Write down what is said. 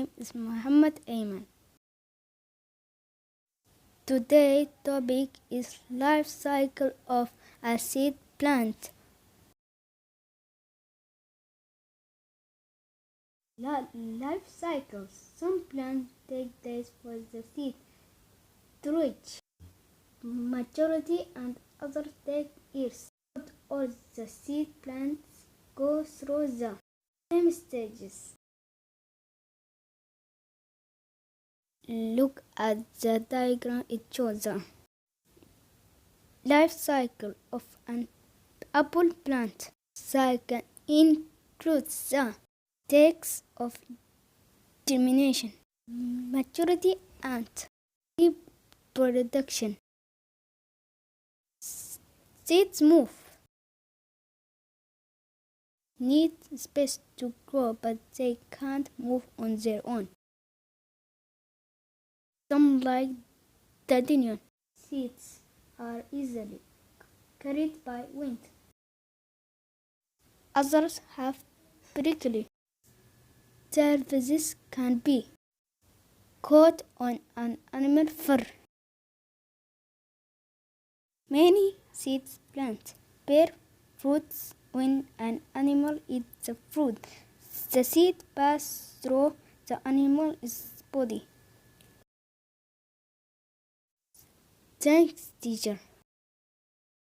name is Mohamed Ayman. Today's topic is life cycle of a seed plant. Life cycle. Some plants take days for the seed to reach maturity and others take years. Not all the seed plants go through the same stages. Look at the diagram. It shows the life cycle of an apple plant. Cycle includes the stages of germination, maturity, and reproduction. Seeds need space to grow, but they can't move on their own. Some, like dandelion seeds, are easily carried by wind. Others have prickly surfaces, can be caught on an animal fur. Many seed plants bear fruits. When an animal eats the fruit, the seed passes through the animal's body. Thanks, teacher.